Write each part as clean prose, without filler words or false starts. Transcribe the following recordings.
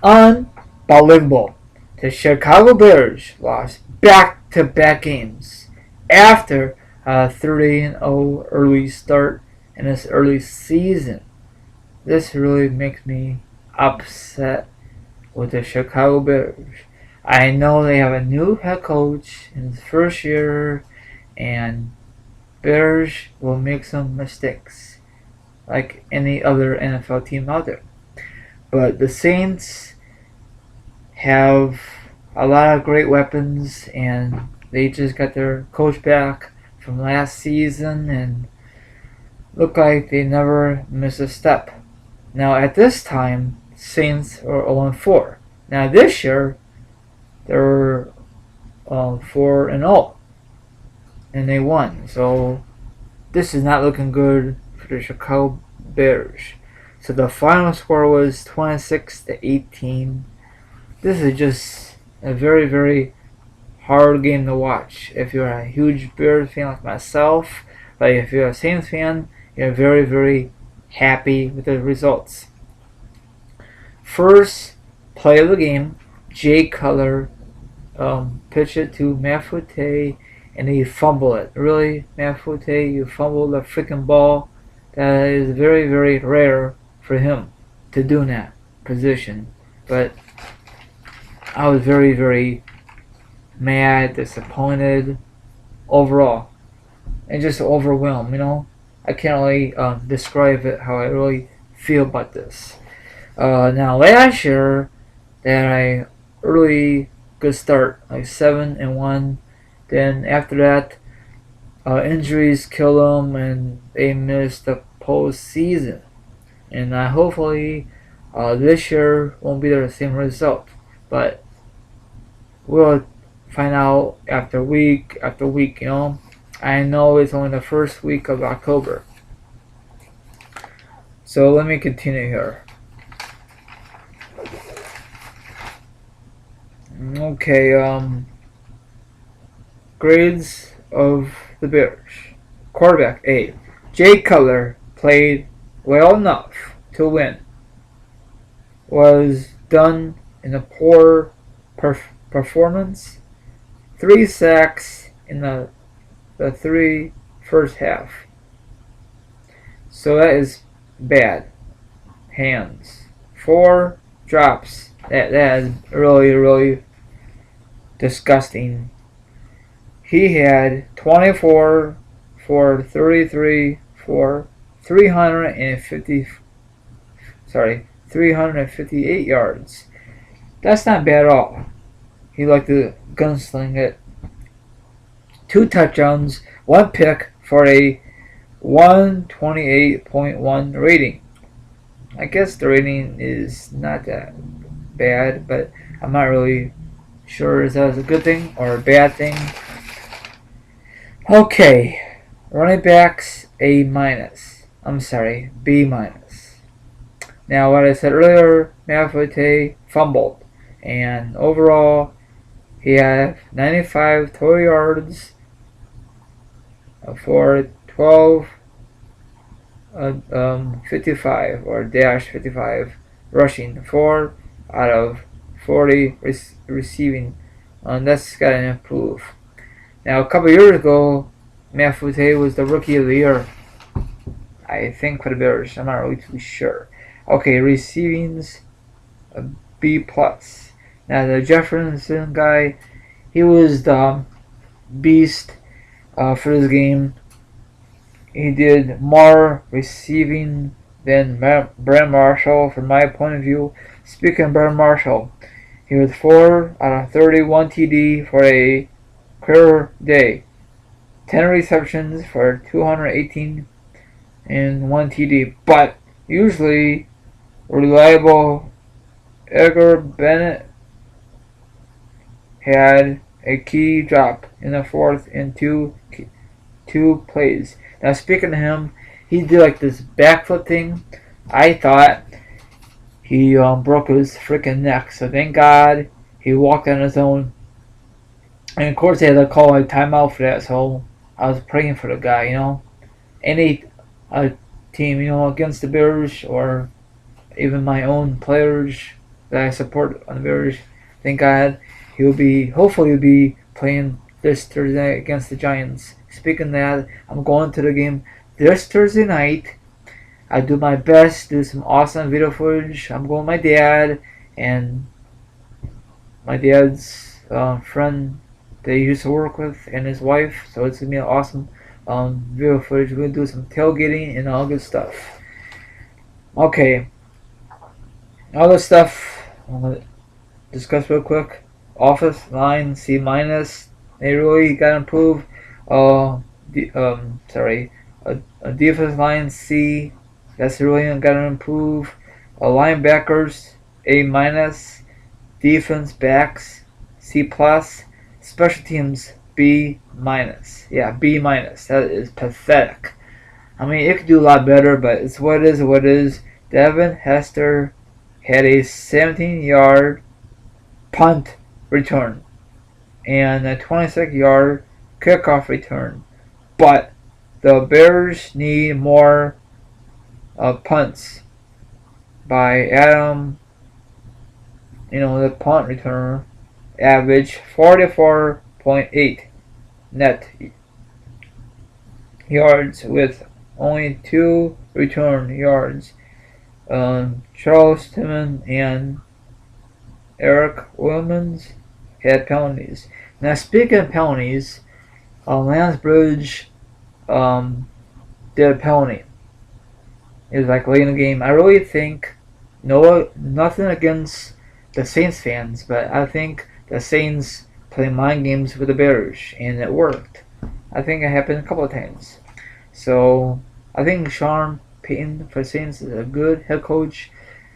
Unbelievable. The Chicago Bears lost back-to-back games after a 3-0 early start in this early season. This really makes me upset with the Chicago Bears. I know they have a new head coach in his first year, and Bears will make some mistakes like any other NFL team out there. But the Saints have a lot of great weapons, and they just got their coach back from last season and look like they never miss a step. Now at this time, Saints are 0-4. Now this year, they're 4-0, and they won. So this is not looking good for the Chicago Bears. So the final score was 26-18. This is just a very, very hard game to watch. If you're a huge Bears fan like myself, like if you're a Saints fan, you're very, very happy with the results. First play of the game, Jay Cutler pitched it to Matt Forte, and he fumbled it. Really, Matt Forte, you fumbled the freaking ball. That is very, very rare for him to do in that position. But I was very, very mad, disappointed, overall, and just overwhelmed. I can't really describe it how I really feel about this. Now last year, they had a early good start, like 7-1. Then after that, injuries killed them, and they missed the postseason. And hopefully, this year won't be the same result. But we'll find out after week after week. I know it's only the first week of October. So let me continue here. Okay, grades of the Bears. Quarterback A. Jay Cutler played well enough to win. Was done in a poor performance. 3 sacks in the 3 first half. So that is bad. Hands. 4 drops. That is really, really disgusting. He had 24 for 33 for 358 yards. That's not bad at all. He liked to gunsling it. 2 touchdowns, 1 pick for a 128.1 rating. I guess the rating is not that bad, but I'm not really sure if that was a good thing or a bad thing. Okay, running backs A-. I'm sorry, B-. Now, what I said earlier, Matt Forte fumbled, and overall, he had 95 total yards for 55 or dash 55 rushing, 4 out of 40 receiving. That's got to improve. Now, a couple years ago, Matt Forte was the Rookie of the Year, I think, for the Bears. I'm not really too sure. Okay, receiving's a B+. Now, the Jefferson guy, he was the beast for this game. He did more receiving than Brandon Marshall, from my point of view. Speaking of Brandon Marshall, he was 4 out of 31 TD for a career day. 10 receptions for 218 and 1 TD. But usually, reliable Edgar Bennett had a key drop in the 4th in two plays. Now, speaking of him, he did like this backflip thing. I thought he broke his freaking neck. So thank God he walked on his own. And of course, they had to call a timeout for that. So I was praying for the guy. Any team, against the Bears or even my own players that I support on the Bears. Thank God hopefully he'll be playing this Thursday night against the Giants. Speaking of that, I'm going to the game this Thursday night. I do my best, do some awesome video footage. I'm going with my dad and my dad's friend that he used to work with and his wife. So it's gonna be an awesome video footage. We're gonna do some tailgating and all good stuff. Okay, all this stuff I'm gonna discuss real quick. Offensive line C minus. They really got to improve. A defensive line C. That's really got to improve. Linebackers A minus. Defense backs C plus. Special teams B minus. Yeah, B minus. That is pathetic. I mean, it could do a lot better, but it's what it is. What it is. Devin Hester had a 17-yard punt return and a 26-yard kickoff return, but the Bears need more punts by Adam. The punt returner average 44.8 net yards with only 2 return yards. Charles Tillman and Eric Williams had penalties. Now, speaking of penalties, Lance Bridge did a penalty. It was like late in the game. I really think nothing against the Saints fans, but I think the Saints play mind games with the Bears, and it worked. I think it happened a couple of times. So I think Sean Payton for the Saints is a good head coach,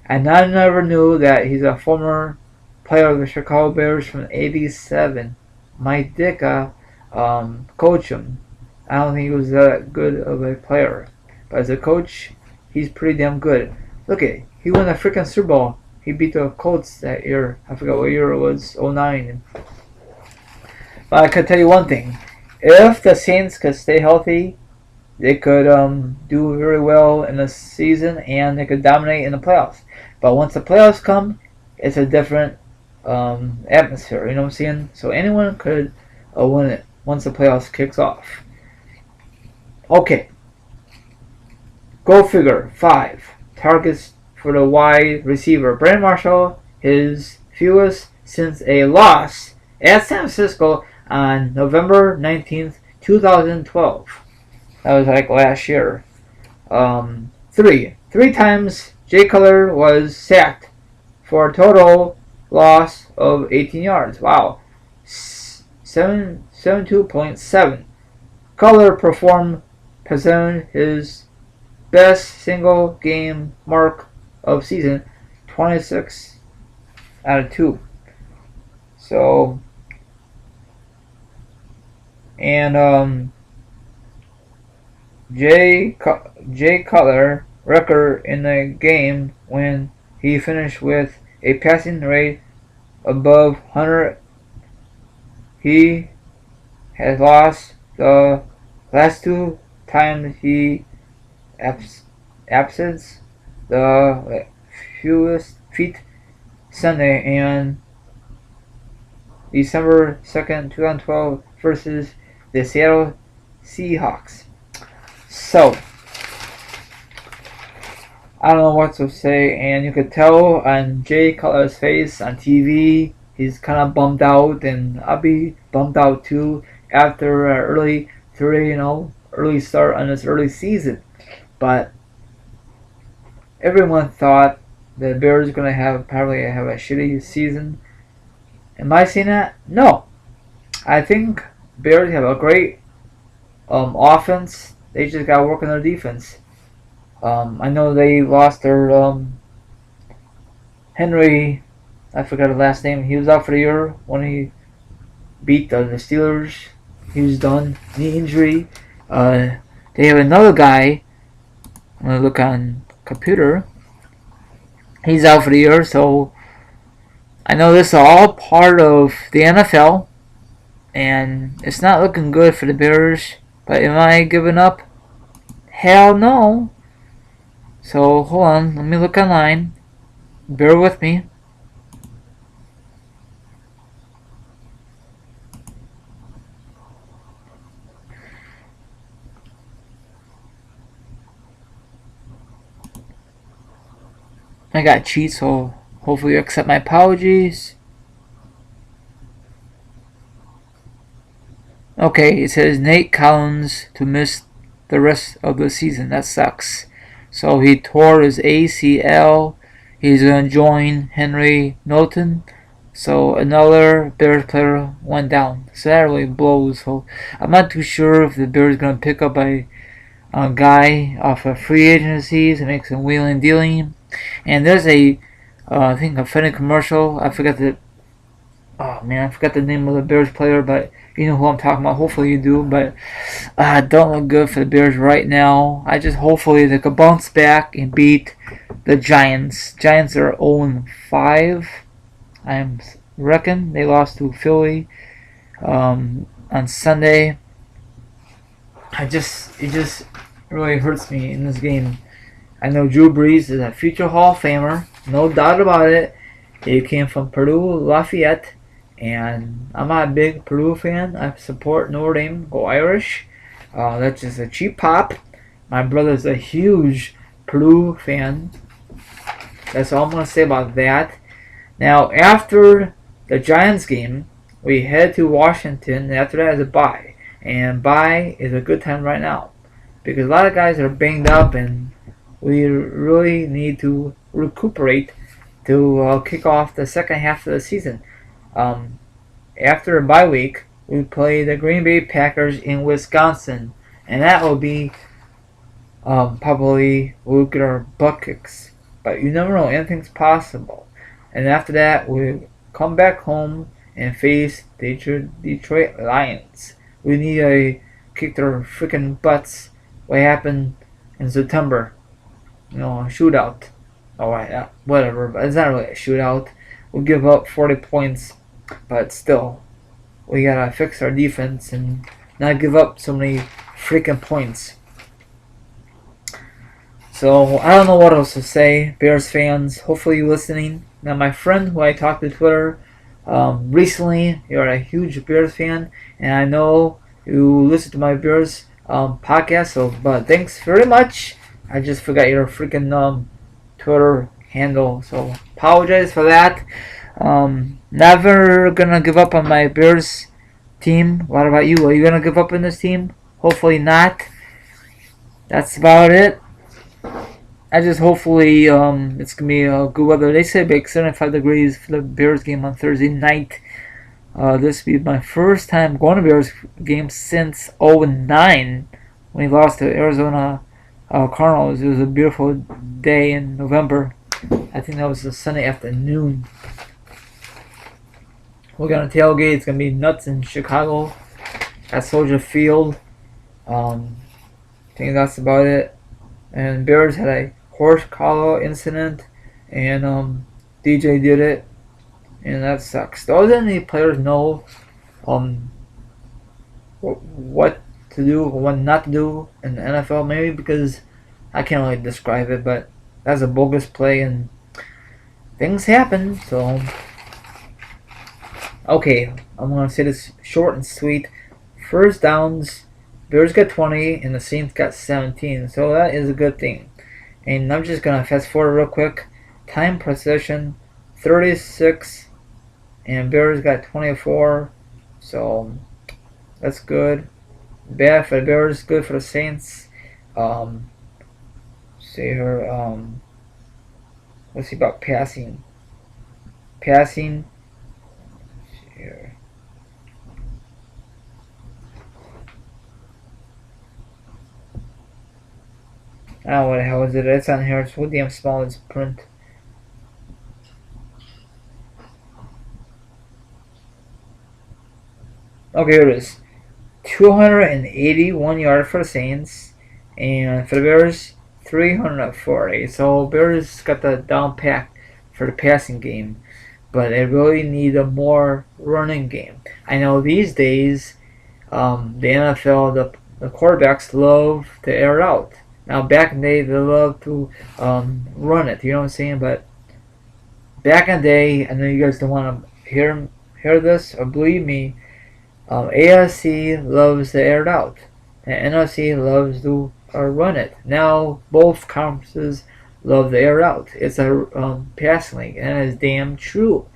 and I never knew that he's a former player of the Chicago Bears from '87. Mike Ditka coached him. I don't think he was that good of a player, but as a coach, he's pretty damn good. Look he won a freaking Super Bowl. He beat the Colts that year. I forgot what year it was, '09. But I could tell you one thing: if the Saints could stay healthy, they could do very well in the season, and they could dominate in the playoffs. But once the playoffs come, it's a different atmosphere. You know what I'm saying? So anyone could win it once the playoffs kicks off. Okay. Go figure. 5 targets for the wide receiver. Brandon Marshall, his fewest since a loss at San Francisco on November 19th, 2012. That was like last year. 3 times Jay Cutler was sacked for a total loss of 18 yards. Wow. 72.7. Cutler performed his best single game mark of season, 26 out of 2. So, and Jay Cutler record in the game when he finished with a passing rate above 100. He has lost the last 2 times he absents the fewest feet Sunday and December 2nd, 2012 versus the Seattle Seahawks. So, I don't know what to say, and you could tell on Jay Cutler's face on TV, he's kind of bummed out, and I'll be bummed out too after an early start on this early season. But everyone thought the Bears going to probably have a shitty season. Am I saying that? No. I think Bears have a great offense. They just got to work on their defense. I know they lost their Henry. I forgot his last name. He was out for the year when he beat the Steelers. He was done. Knee injury. They have another guy. I'm going to look on computer. He's out for the year, so I know this is all part of the NFL, and it's not looking good for the Bears. But am I giving up? Hell no. So hold on, let me look online. Bear with me. I got cheats, so hopefully you accept my apologies. Okay, it says Nate Collins to miss the rest of the season. That sucks. So he tore his ACL. He's going to join Henry Knowlton. So another Bears player went down. So that really blows. So I'm not too sure if the Bears are going to pick up a guy off of free agencies and make some wheeling dealing. And there's I think a funny commercial. I forgot the name of the Bears player, but you know who I'm talking about. Hopefully you do, but don't look good for the Bears right now. I just hopefully they could bounce back and beat the Giants. Giants are 0-5. I reckon they lost to Philly on Sunday. It just really hurts me in this game. I know Drew Brees is a future Hall of Famer, no doubt about it. He came from Purdue Lafayette, and I'm not a big Purdue fan. I support Notre Dame. Go Irish. That's just a cheap pop. My brother's a huge Purdue fan. That's all I'm going to say about that. Now, after the Giants game, we head to Washington, and after that is a bye. And bye is a good time right now, because a lot of guys are banged up, and we really need to recuperate to kick off the second half of the season. After a bye week, we play the Green Bay Packers in Wisconsin, and that will be probably we'll get our butt kicks. But you never know, anything's possible. And after that, we come back home and face the Detroit Lions. We need to kick their freaking butts. What happened in September? A shootout. Oh, whatever. But it's not really a shootout. We'll give up 40 points, but still, we gotta fix our defense and not give up so many freaking points. So I don't know what else to say, Bears fans. Hopefully you're listening. Now, my friend who I talked to Twitter recently, you're a huge Bears fan, and I know you listen to my Bears podcast. So, but thanks very much. I just forgot your freaking Twitter handle, so apologize for that. Never gonna give up on my Bears team. What about you? Are you gonna give up on this team? Hopefully not. That's about it. I just hopefully it's gonna be good weather. They say about 75 degrees for the Bears game on Thursday night. This will be my first time going to Bears game since 2009 when he lost to Arizona Cardinals. It was a beautiful day in November. I think that was a Sunday afternoon. We're gonna tailgate. It's gonna be nuts in Chicago at Soldier Field. I think that's about it. And Bears had a horse collar incident, and DJ did it, and that sucks. Doesn't any players know what to do or what not to do in the NFL? Maybe because I can't really describe it, but that's a bogus play, and things happen. So okay, I'm gonna say this short and sweet. First downs, Bears got 20 and the Saints got 17, so that is a good thing. And I'm just gonna fast forward real quick. Time possession 36, and Bears got 24, so that's good. Bad for the Bears, good for the Saints. See here. Let's see about passing. Passing. Here. Oh, what the hell is it? It's on here. It's so damn small. It's print. Okay, here it is. 281 yards for the Saints, and for the Bears, 340. So Bears got the down pack for the passing game, but they really need a more running game. I know these days, the NFL, the quarterbacks love to air it out. Now, back in the day, they love to run it. You know what I'm saying? But back in the day, I know you guys don't want to hear this or believe me. AFC loves to air it out, and NFC loves to run it. Now, both conferences love the air out. It's a passing league, and it's damn true.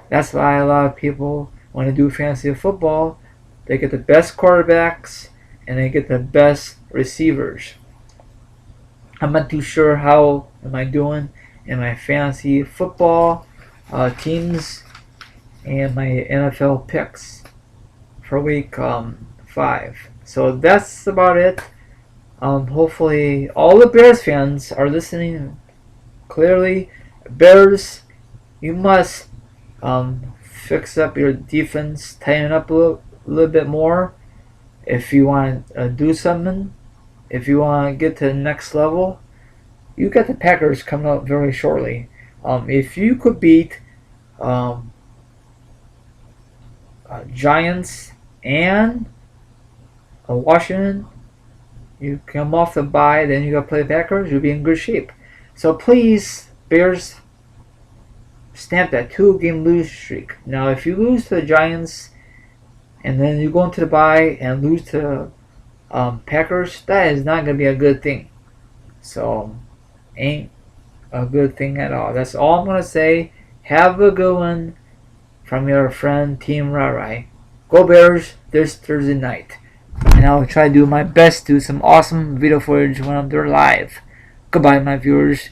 That's why a lot of people, when they do fantasy football, they get the best quarterbacks and they get the best receivers. I'm not too sure how am I doing in my fantasy football teams and my NFL picks for week 5. So that's about it. Hopefully all the Bears fans are listening clearly. Bears, you must fix up your defense, tighten up a little bit more if you want to do something. If you want to get to the next level, you got the Packers coming up very shortly. If you could beat Giants and Washington, you come off the bye, then you got to play the Packers, you'll be in good shape. So please, Bears, stamp that 2-game lose streak. Now, if you lose to the Giants and then you go into the bye and lose to Packers, that is not going to be a good thing. So, ain't a good thing at all. That's all I'm going to say. Have a good one from your friend Team Rarai. Go Bears this Thursday night. And I'll try to do my best to do some awesome video footage when I'm there live. Goodbye, my viewers.